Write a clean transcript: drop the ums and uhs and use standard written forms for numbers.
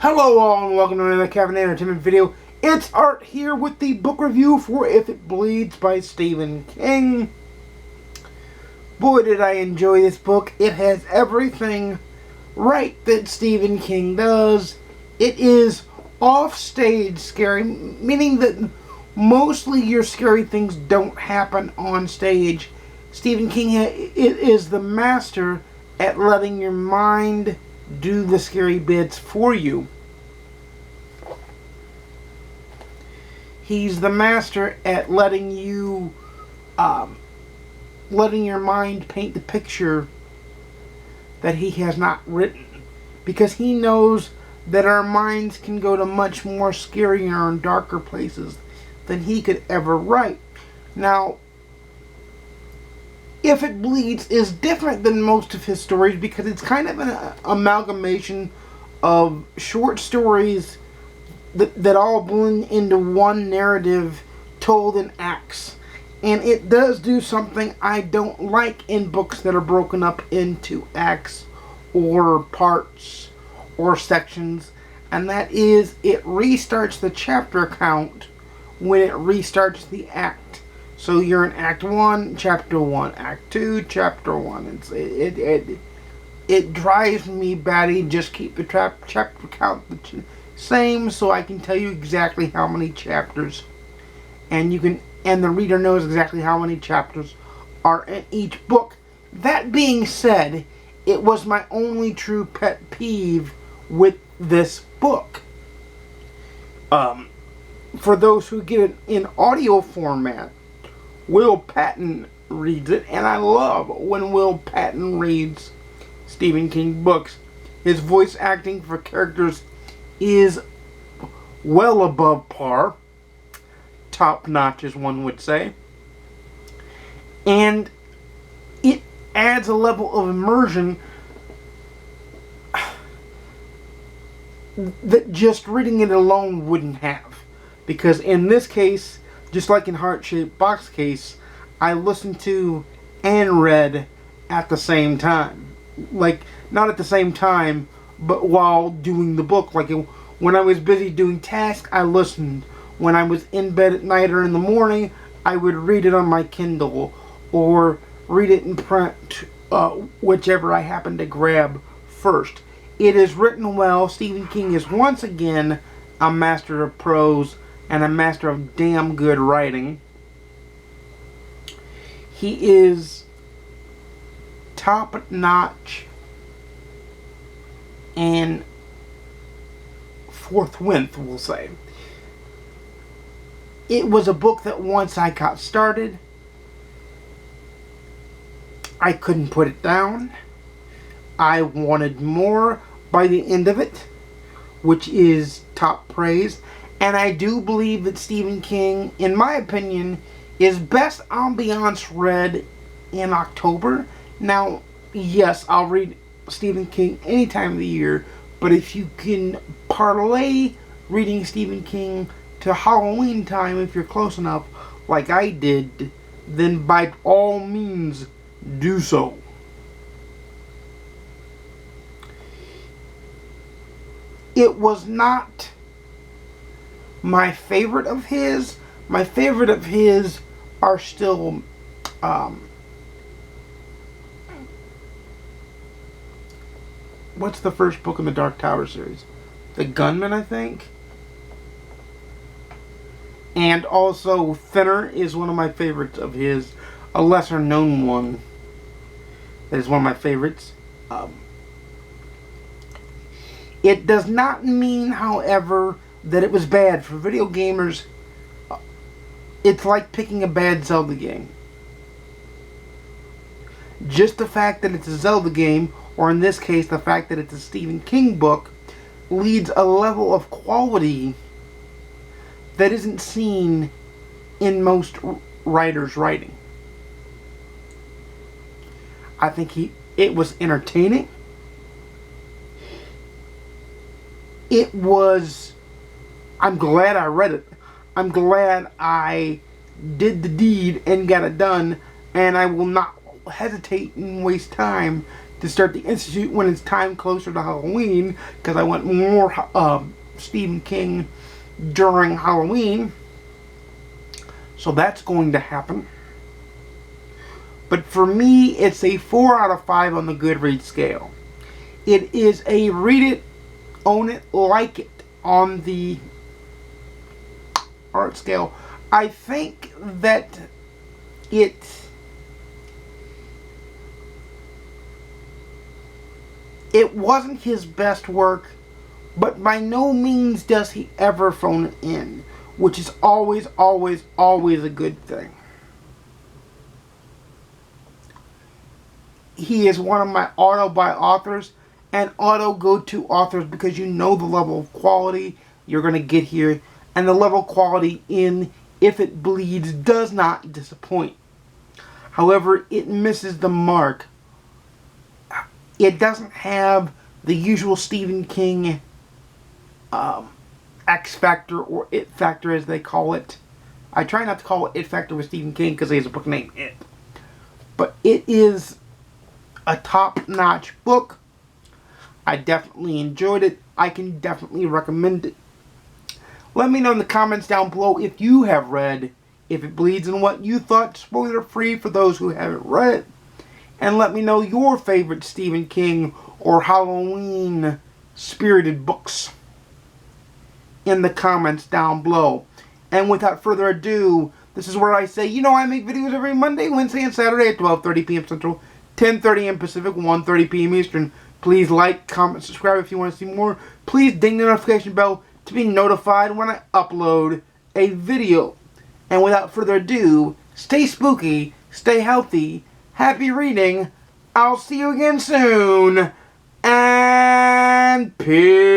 Hello all and welcome to another Kevin Entertainment video. It's Art here with the book review for If It Bleeds by Stephen King. Boy, did I enjoy this book. It has everything right that Stephen King does. It is off-stage scary, meaning that mostly your scary things don't happen on stage. Stephen King is the master at letting your mind do the scary bits for you. He's the master at letting you, letting your mind paint the picture that he has not written. Because he knows that our minds can go to much more scarier and darker places than he could ever write. Now, If It Bleeds is different than most of his stories because it's kind of an amalgamation of short stories that all blend into one narrative told in acts. And it does do something I don't like in books that are broken up into acts or parts or sections, and that is it restarts the chapter count when it restarts the act. So you're in Act 1, Chapter 1, Act 2, Chapter 1. It drives me batty. Just keep the chapter count the same so I can tell you exactly how many chapters. And the reader knows exactly how many chapters are in each book. That being said, it was my only true pet peeve with this book. For those who get it in audio format, Will Patton reads it, and I love when Will Patton reads Stephen King books. His voice acting for characters is well above par. Top notch, as one would say. And it adds a level of immersion that just reading it alone wouldn't have. Because in this case, just like in Heart-Shaped Box Case, I listened to and read at the same time. Like, not at the same time, but while doing the book. Like, when I was busy doing tasks, I listened. When I was in bed at night or in the morning, I would read it on my Kindle or read it in print, whichever I happened to grab first. It is written well. Stephen King is once again a master of prose and a master of damn good writing. He is top-notch and forthwith, we'll say. It was a book that once I got started, I couldn't put it down. I wanted more by the end of it, which is top praise. And I do believe that Stephen King, in my opinion, is best ambiance read in October. Now, yes, I'll read Stephen King any time of the year, but if you can parlay reading Stephen King to Halloween time, if you're close enough, like I did, then by all means do so. It was not my favorite of his. My favorite of his are still what's the first book in the Dark Tower series? The Gunman, I think. And also Thinner is one of my favorites of his. A lesser known one that is one of my favorites. It does not mean, however, that it was bad. For video gamers, it's like picking a bad Zelda game. Just the fact that it's a Zelda game, or in this case, the fact that it's a Stephen King book, leads a level of quality that isn't seen in most writers' writing. I think it was entertaining. I'm glad I read it. I'm glad I did the deed and got it done, and I will not hesitate and waste time to start the Institute when it's time closer to Halloween, because I want more Stephen King during Halloween. So that's going to happen. But for me, it's a 4 out of 5 on the GoodReads scale. It is a read it, own it, like it on the art scale. I think that it wasn't his best work, but by no means does he ever phone it in, which is always, always, always a good thing. He is one of my auto-buy authors and auto-go-to authors because you know the level of quality you're going to get here, and the level of quality in If It Bleeds does not disappoint. However, it misses the mark. It doesn't have the usual Stephen King X Factor or It Factor, as they call it. I try not to call it It Factor with Stephen King because he has a book named It. But it is a top-notch book. I definitely enjoyed it. I can definitely recommend it. Let me know in the comments down below if you have read If It Bleeds and what you thought, spoiler-free for those who haven't read it. And let me know your favorite Stephen King or Halloween-spirited books in the comments down below. And without further ado, this is where I say, you know, I make videos every Monday, Wednesday, and Saturday at 12:30 p.m. Central, 10:30 a.m. Pacific, 1:30 p.m. Eastern. Please like, comment, subscribe if you want to see more. Please ding the notification bell to be notified when I upload a video. And without further ado, stay spooky, stay healthy, happy reading. I'll see you again soon. And peace.